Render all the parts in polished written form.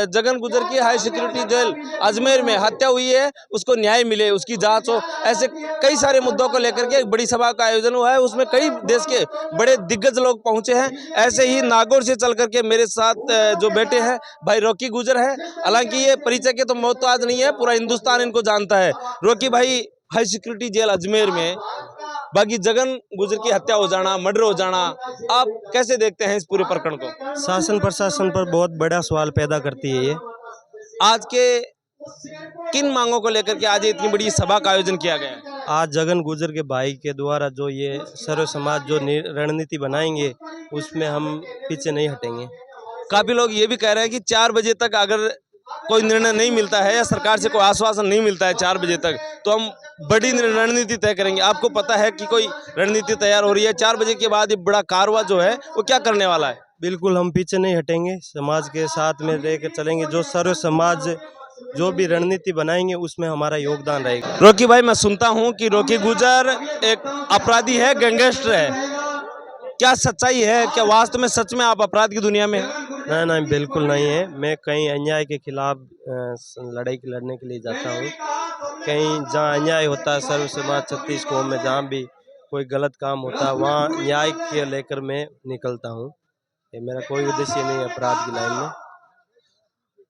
जगन गुजर की high security jail Ajmer में हत्या हुई है, उसको न्याय मिले, उसकी जांच हो। ऐसे कई सारे मुद्दों को लेकर के एक बड़ी सभा का आयोजन हुआ है, उसमें कई देश के बड़े दिग्गज लोग पहुंचे हैं। ऐसे ही नागौर से चल करके मेरे साथ जो बैठे हैं भाई रॉकी गुजर है। हालांकि ये परिचय के तो मोहताज नहीं है, पूरा हिंदुस्तान इनको जानता है। रॉकी भाई, हाई सिक्योरिटी जेल अजमेर में बाकी जगन गुजर की हत्या हो जाना, मर्डर हो जाना, आप कैसे देखते हैं इस पूरे प्रकरण को? शासन प्रशासन पर बहुत बड़ा सवाल पैदा करती है ये। आज के किन मांगों को लेकर के आज इतनी बड़ी सभा का आयोजन किया गया है? आज जगन गुजर के भाई के द्वारा जो ये सर्व समाज जो रणनीति बनाएंगे उसमें हम पीछे नहीं हटेंगे। काफी लोग ये भी कह रहे हैं कि 4 बजे तक अगर कोई निर्णय नहीं मिलता है या सरकार से कोई आश्वासन नहीं मिलता है 4 बजे तक, तो हम बड़ी रणनीति तय करेंगे। आपको पता है कि कोई रणनीति तैयार हो रही है? 4 बजे के बाद ये बड़ा कारवा जो है वो क्या करने वाला है? बिल्कुल हम पीछे नहीं हटेंगे, समाज के साथ में लेकर चलेंगे। जो सर्व समाज जो भी रणनीति बनाएंगे उसमें हमारा योगदान रहेगा। रॉकी भाई, मैं सुनता हूं कि रॉकी गुजर एक अपराधी है, गैंगस्टर है, क्या सच्चाई है? क्या वास्तव में सच में आप अपराध की दुनिया में हैं? नहीं नहीं, बिल्कुल नहीं है। मैं कहीं अन्याय के खिलाफ लड़ाई लड़ने के लिए जाता हूँ। कहीं जहाँ अन्याय होता है सर्व समाज 36 कौम में जहाँ भी कोई गलत काम होता है वहाँ न्याय के लेकर मैं निकलता हूँ। ये मेरा कोई उद्देश्य नहीं है अपराध की लाइन में।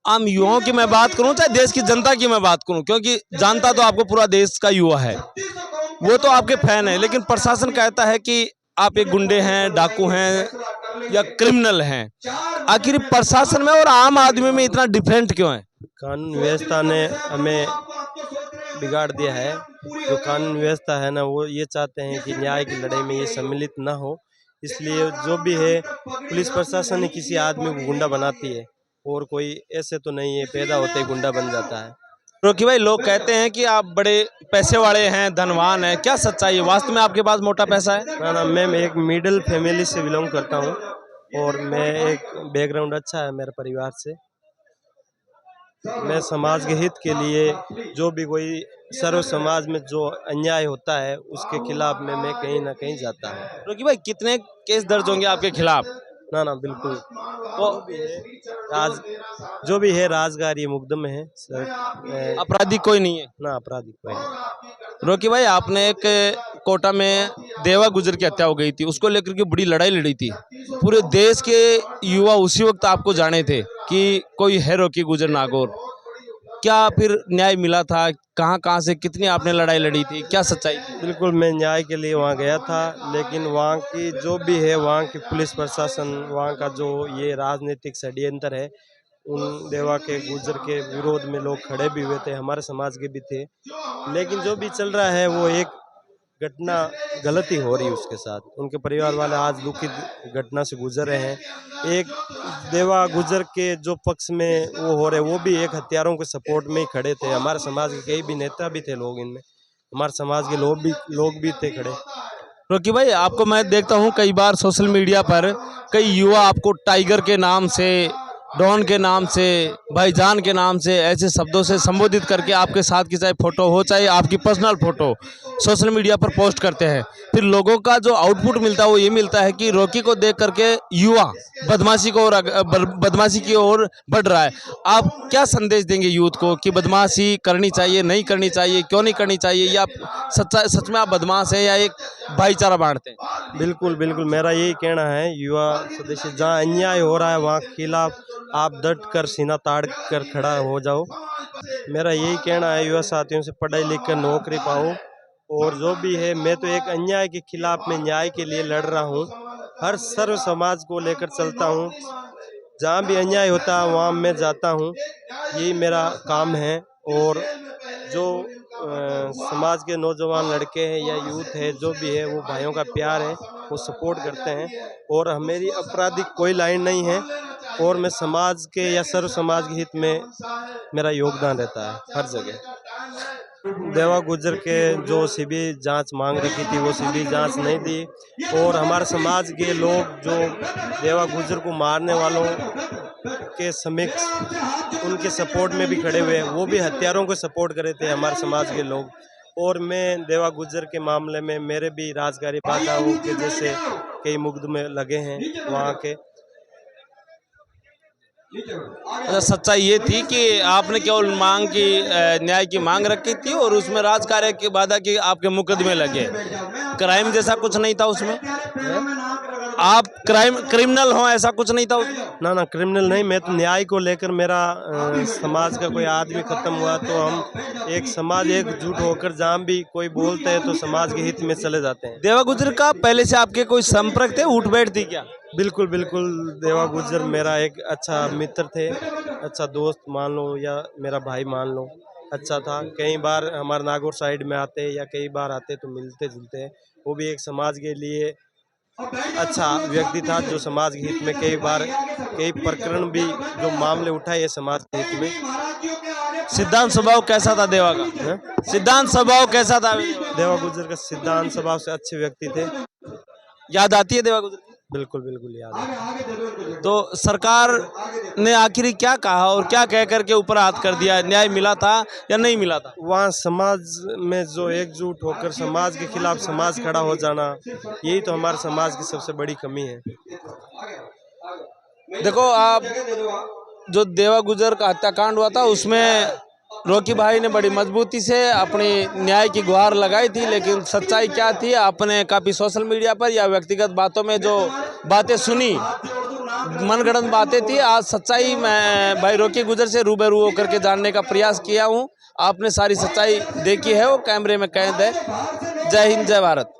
आम युवाओं की मैं बात करूं चाहे देश की जनता की मैं बात करूं, क्योंकि जानता तो आपको पूरा देश का युवा है, वो तो आपके फैन है, लेकिन प्रशासन कहता है कि आप एक गुंडे हैं, डाकू हैं या क्रिमिनल हैं। आखिर प्रशासन में और आम आदमी में इतना डिफरेंट क्यों है? कानून व्यवस्था ने हमें बिगाड़ दिया है। जो कानून व्यवस्था है ना वो ये चाहते हैं कि न्याय की लड़ाई में ये सम्मिलित ना हो, इसलिए जो भी है पुलिस प्रशासन ने किसी आदमी को गुंडा बनाती है, और कोई ऐसे तो नहीं है पैदा होते ही गुंडा बन जाता है। रोकी भाई, लोग कहते हैं कि आप बड़े पैसे वाले हैं, धनवान हैं, क्या सच्चाई है? वास्तव में आपके पास मोटा पैसा है? ना ना, मैं एक मिडिल फैमिली से बिलोंग करता हूँ और मैं एक बैकग्राउंड अच्छा है मेरे परिवार से। मैं समाज के हित के लिए जो भी कोई सर्व समाज में जो अन्याय होता है उसके खिलाफ में मैं कहीं ना कहीं जाता हूँ। रोकी भाई, कितने केस दर्ज होंगे आपके खिलाफ? ना ना, बिल्कुल वो राज जो भी है राजगारी मुकदमे है सर। अपराधी कोई नहीं है ना, अपराधी कोई नहीं। रोकी भाई, आपने एक कोटा में देवा गुजर की हत्या हो गई थी, उसको लेकर के बड़ी लड़ाई लड़ी थी। पूरे देश के युवा उसी वक्त आपको जाने थे कि कोई है रॉकी गुजर नागौर। क्या फिर न्याय मिला था? कहाँ कहाँ से कितनी आपने लड़ाई लड़ी थी? क्या सच्चाई थी? बिल्कुल, मैं न्याय के लिए वहाँ गया था, लेकिन वहाँ की जो भी है वहाँ की पुलिस प्रशासन, वहाँ का जो ये राजनीतिक षड्यंत्र है, उन देवा के गुजर के विरोध में लोग खड़े भी हुए थे, हमारे समाज के भी थे। लेकिन जो भी चल रहा है वो एक घटना गलती हो रही है उसके साथ। उनके परिवार वाले आज दुखित घटना से गुजर रहे हैं। एक देवा गुजर के जो पक्ष में वो हो रहे वो भी एक हत्यारों के सपोर्ट में ही खड़े थे। हमारे समाज के कई भी नेता भी थे लोग इनमें, हमारे समाज के लोग भी थे खड़े। रोकी भाई, आपको मैं देखता हूँ कई बार सोशल मीडिया पर कई युवा आपको टाइगर के नाम से, डॉन के नाम से, भाईजान के नाम से ऐसे शब्दों से संबोधित करके आपके साथ की चाहे फोटो हो चाहे आपकी पर्सनल फोटो सोशल मीडिया पर पोस्ट करते हैं। फिर लोगों का जो आउटपुट मिलता है वो ये मिलता है कि रॉकी को देख करके युवा बदमाशी की ओर बढ़ रहा है। आप क्या संदेश देंगे यूथ को कि बदमाशी करनी चाहिए, नहीं करनी चाहिए, क्यों नहीं करनी चाहिए, या सच में आप बदमाश हैं या एक भाईचारा बांटते हैं? बिल्कुल बिल्कुल, मेरा यही कहना है युवा स्वदेशी, जहाँ अन्याय हो रहा है वहाँ खिलाफ आप डट कर सीना ताड़ कर खड़ा हो जाओ। मेरा यही कहना है युवा साथियों से, पढ़ाई लिख कर नौकरी पाओ। और जो भी है, मैं तो एक अन्याय के खिलाफ में न्याय के लिए लड़ रहा हूँ, हर सर्व समाज को लेकर चलता हूँ। जहाँ भी अन्याय होता है वहाँ मैं जाता हूँ, यही मेरा काम है। और जो समाज के नौजवान लड़के हैं या यूथ है जो भी है, वो भाइयों का प्यार है, वो सपोर्ट करते हैं। और मेरी आपराधिक कोई लाइन नहीं है, और मैं समाज के या सर्व समाज के हित में मेरा योगदान रहता है हर जगह। देवा गुजर के जो सीबीआई जांच मांग रखी थी वो सीबीआई जांच नहीं दी, और हमारे समाज के लोग जो देवा गुजर को मारने वालों के समक्ष उनके सपोर्ट में भी खड़े हुए, वो भी हत्यारों को सपोर्ट करे थे हमारे समाज के लोग। और मैं देवा गुजर के मामले में मेरे भी राजगारी बाधाओं के जैसे कई मुकदमे लगे हैं वहाँ के। अच्छा, सच्चाई ये थी कि आपने केवल मांग की न्याय की मांग रखी थी और उसमें राजकार्य की बाधा की आपके मुकदमे लगे, क्राइम जैसा कुछ नहीं था उसमें, आप क्रिमिनल हो ऐसा कुछ नहीं था उसमें। ना ना क्रिमिनल नहीं, मैं तो न्याय को लेकर मेरा समाज का कोई आदमी खत्म हुआ तो हम एक समाज एकजुट होकर जहाँ भी कोई बोलते हैं तो समाज के हित में चले जाते हैं। देवा गुजर का पहले से आपके कोई संपर्क थे, उठ बैठ थी क्या? बिल्कुल बिल्कुल, देवा गुजर मेरा एक अच्छा मित्र थे, अच्छा दोस्त मान लो या मेरा भाई मान लो, अच्छा था। कई बार हमारे नागौर साइड में आते या कई बार आते तो मिलते जुलते। वो भी एक समाज के लिए अच्छा व्यक्ति था जो समाज के हित में कई बार कई प्रकरण भी जो मामले उठाए ये समाज के हित में। सिद्धांत स्वभाव कैसा था देवा का? हैं? सिद्धांत स्वभाव कैसा था? देवा गुजर का सिद्धांत स्वभाव से अच्छे व्यक्ति थे। याद आती है देवा गुजर की? बिल्कुल बिल्कुल याद है। तो सरकार ने आखिर क्या कहा और क्या कह करके ऊपर हाथ कर दिया, न्याय मिला था या नहीं मिला था? वहाँ समाज में जो एकजुट होकर समाज के खिलाफ समाज खड़ा हो जाना, यही तो हमारे समाज की सबसे बड़ी कमी है। देखो, आप जो देवा गुजर का हत्याकांड हुआ था उसमें रॉकी भाई ने बड़ी मजबूती से अपनी न्याय की गुहार लगाई थी, लेकिन सच्चाई क्या थी आपने काफ़ी सोशल मीडिया पर या व्यक्तिगत बातों में जो बातें सुनी, मनगढ़ंत बातें थी। आज सच्चाई मैं भाई रॉकी गुजर से रूबरू होकर के जानने का प्रयास किया हूँ। आपने सारी सच्चाई देखी है, वो कैमरे में कैद है। जय हिंद, जय भारत।